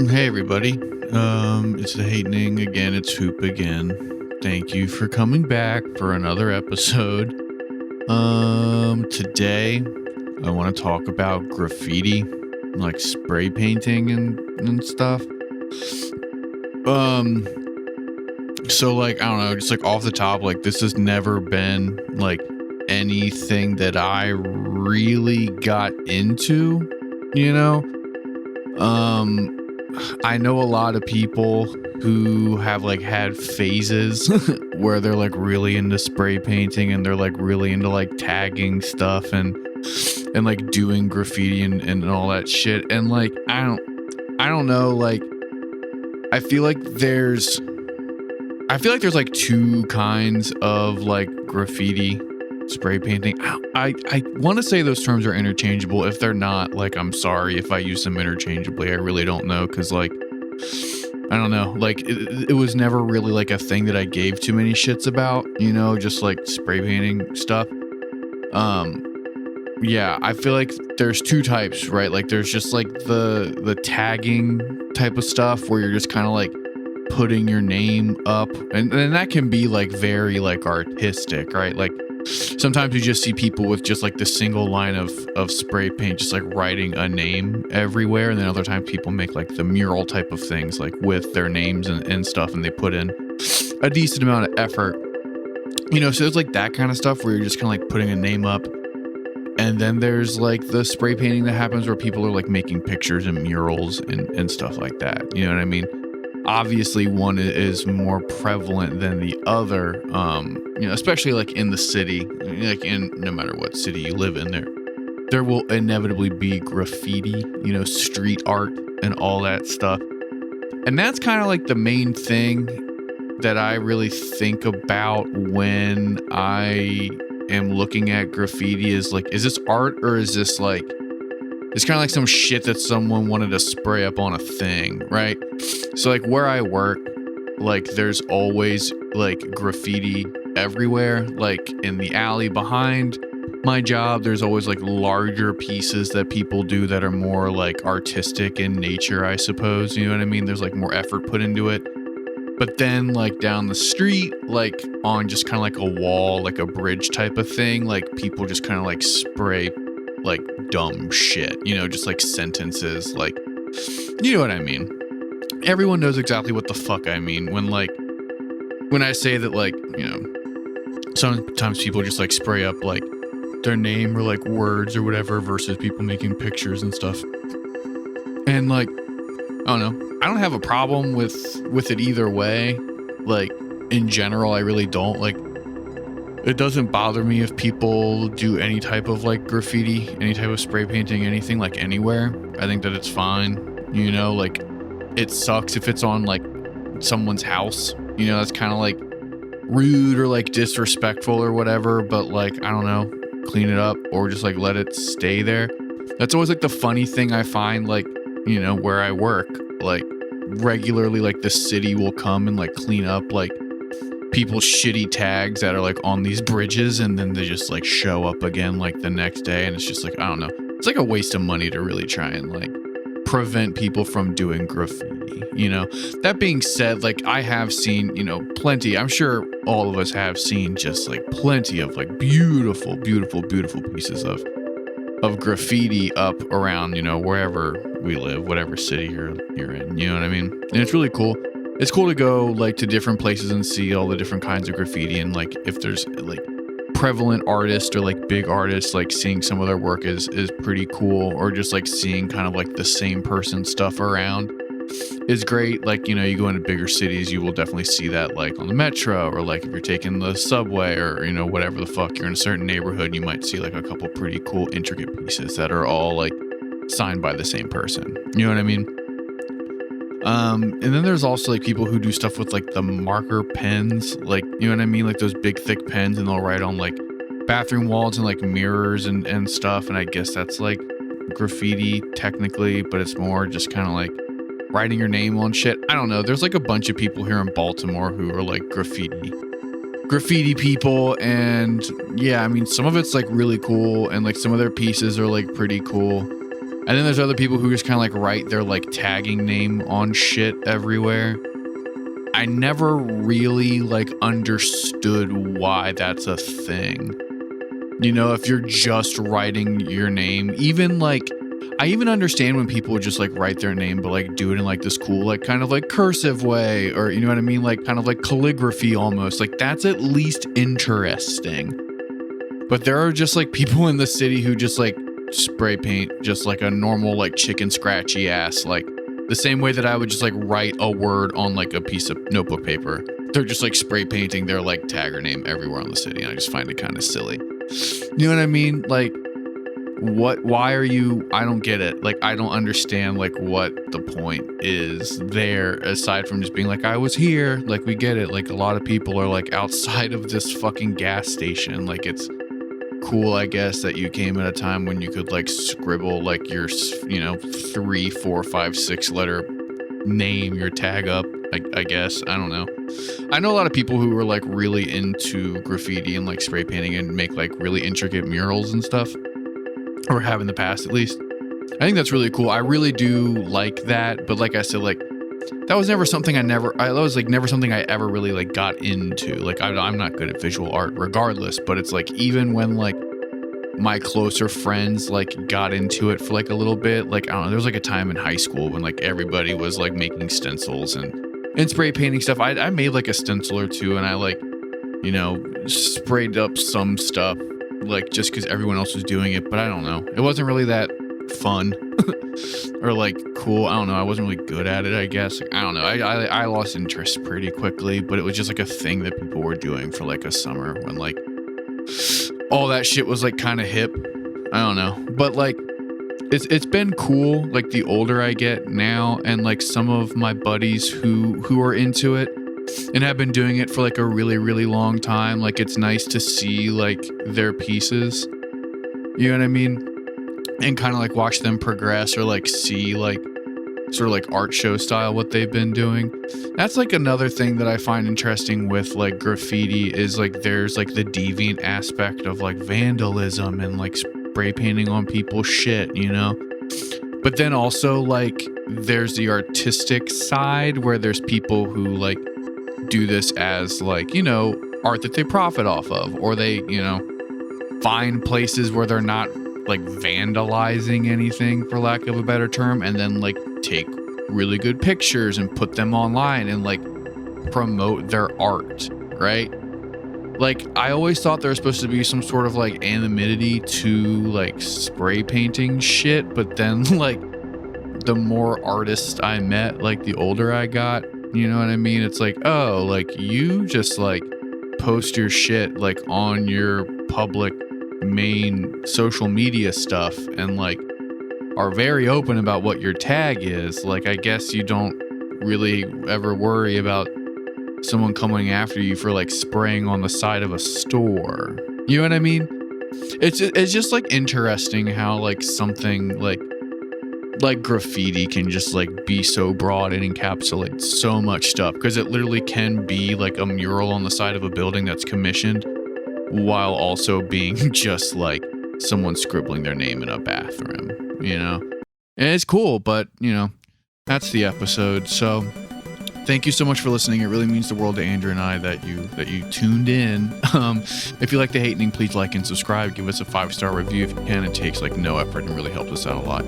Hey everybody. It's the Hatening again. It's Hoop again. Thank you for coming back for another episode. Today I want to talk about graffiti, like spray painting and stuff. So like I don't know, just like off the top, like this has never been like anything that I really got into, you know? I know a lot of people who have like had phases where they're like really into spray painting and they're like really into like tagging stuff and like doing graffiti and all that shit. And like I don't know, like I feel like there's like two kinds of like graffiti spray painting. I want to say those terms are interchangeable. If they're not, like, I'm sorry if I use them interchangeably. I really don't know, because like I don't know, like it was never really like a thing that I gave too many shits about, you know, just like spray painting stuff. Yeah, I feel like there's two types, right? Like there's just like the tagging type of stuff where you're just kind of like putting your name up, and that can be like very like artistic, right? Like sometimes you just see people with just like the single line of spray paint just like writing a name everywhere, and then other times people make like the mural type of things like with their names and stuff, and they put in a decent amount of effort, you know. So it's like that kind of stuff where you're just kind of like putting a name up. And then there's like the spray painting that happens where people are like making pictures and murals and stuff like that, you know what I mean? Obviously one is more prevalent than the other, you know, especially like in the city, like in no matter what city you live in, there will inevitably be graffiti, you know, street art and all that stuff. And that's kind of like the main thing that I really think about when I am looking at graffiti, is like, is this art or is this like, it's kind of like some shit that someone wanted to spray up on a thing, right? So like where I work, like there's always like graffiti everywhere. Like in the alley behind my job, there's always like larger pieces that people do that are more like artistic in nature, I suppose. You know what I mean? There's like more effort put into it. But then like down the street, like on just kind of like a wall, like a bridge type of thing, like people just kind of like spray like dumb shit, you know, just like sentences, like, you know what I mean? Everyone knows exactly what the fuck I mean when I say that, like, you know, sometimes people just like spray up like their name or like words or whatever versus people making pictures and stuff. And like, I don't know, I don't have a problem with it either way. Like in general, I really don't. Like it doesn't bother me if people do any type of like graffiti, any type of spray painting, anything, like anywhere. I think that it's fine. You know, like it sucks if it's on like someone's house, you know, that's kind of like rude or like disrespectful or whatever, but like, I don't know, clean it up or just like let it stay there. That's always like the funny thing I find, like, you know, where I work, like regularly, like the city will come and like clean up like people's shitty tags that are like on these bridges, and then they just like show up again like the next day, and it's just like, I don't know, it's like a waste of money to really try and like prevent people from doing graffiti, you know. That being said, like I have seen, you know, plenty, I'm sure all of us have seen just like plenty of like beautiful pieces of graffiti up around, you know, wherever we live, whatever city you're in, you know what I mean? And it's really cool. It's cool to go like to different places and see all the different kinds of graffiti, and like if there's like prevalent artists or like big artists, like seeing some of their work is pretty cool, or just like seeing kind of like the same person stuff around is great. Like, you know, you go into bigger cities, you will definitely see that like on the metro, or like if you're taking the subway, or, you know, whatever the fuck, you're in a certain neighborhood, you might see like a couple pretty cool intricate pieces that are all like signed by the same person, you know what I mean? And then there's also like people who do stuff with like the marker pens, like, you know what I mean? Like those big thick pens, and they'll write on like bathroom walls and like mirrors and stuff. And I guess that's like graffiti technically, but it's more just kind of like writing your name on shit. I don't know. There's like a bunch of people here in Baltimore who are like graffiti people, and yeah, I mean, some of it's like really cool, and like some of their pieces are like pretty cool. And then there's other people who just kind of like write their like tagging name on shit everywhere. I never really like understood why that's a thing. You know, if you're just writing your name, even like, I even understand when people would just like write their name, but like do it in like this cool, like kind of like cursive way, or you know what I mean? Like kind of like calligraphy almost. Like that's at least interesting. But there are just like people in the city who just like spray paint just like a normal like chicken scratchy ass, like the same way that I would just like write a word on like a piece of notebook paper. They're just like spray painting their like tagger name everywhere in the city. And I just find it kind of silly. You know what I mean? Like, why are you, I don't get it. Like, I don't understand like what the point is there aside from just being like, I was here. Like, we get it. Like, a lot of people are like outside of this fucking gas station. Like, it's cool, I guess, that you came at a time when you could like scribble like your, you know, 3, 4, 5, 6 letter name, your tag up. I guess, I don't know. I know a lot of people who are like really into graffiti and like spray painting and make like really intricate murals and stuff, or have in the past at least. I think that's really cool. I really do like that, but like I said, like that was never something that was like never something I ever really like got into. Like I'm not good at visual art regardless, but it's like even when like my closer friends like got into it for like a little bit, like I don't know, there was like a time in high school when like everybody was like making stencils and spray painting stuff. I made like a stencil or two, and I like, you know, sprayed up some stuff like just because everyone else was doing it, but I don't know, it wasn't really that fun or like cool. I don't know, I wasn't really good at it, I guess. Like, I don't know, I lost interest pretty quickly, but it was just like a thing that people were doing for like a summer when like all that shit was like kind of hip. I don't know, but like it's been cool like the older I get now, and like some of my buddies who are into it and have been doing it for like a really, really long time. Like it's nice to see like their pieces, you know what I mean? And kind of like watch them progress, or like see like sort of like art show style what they've been doing. That's like another thing that I find interesting with like graffiti is like there's like the deviant aspect of like vandalism and like spray painting on people's shit, you know? But then also like there's the artistic side where there's people who like do this as like, you know, art that they profit off of, or they, you know, find places where they're not like vandalizing anything, for lack of a better term, and then like take really good pictures and put them online and like promote their art, right? Like I always thought there was supposed to be some sort of like anonymity to like spray painting shit, but then like the more artists I met, like the older I got, you know what I mean? It's like, oh, like you just like post your shit like on your public main social media stuff and like are very open about what your tag is. Like I guess you don't really ever worry about someone coming after you for like spraying on the side of a store, you know what I mean? It's just like interesting how like something like graffiti can just like be so broad and encapsulate so much stuff, because it literally can be like a mural on the side of a building that's commissioned while also being just like someone scribbling their name in a bathroom, you know? And it's cool, but you know, that's the episode. So thank you so much for listening. It really means the world to Andrew and I that you tuned in. If you like the Hatening, please like and subscribe. Give us a 5-star review if you can. It takes like no effort and really helps us out a lot.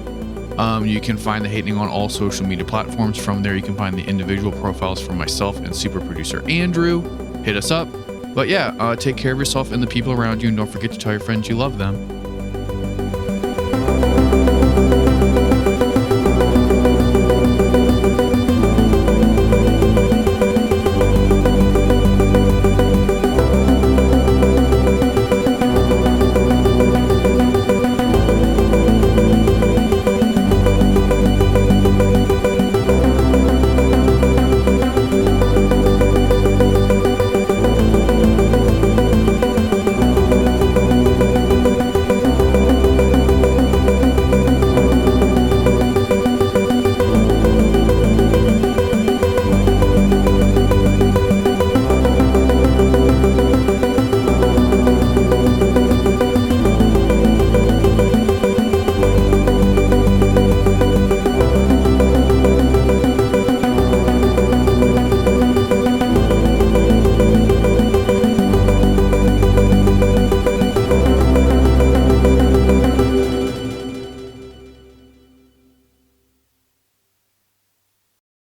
You can find the Hatening on all social media platforms. From there, you can find the individual profiles from myself and super producer Andrew. Hit us up. But yeah, take care of yourself and the people around you, and don't forget to tell your friends you love them.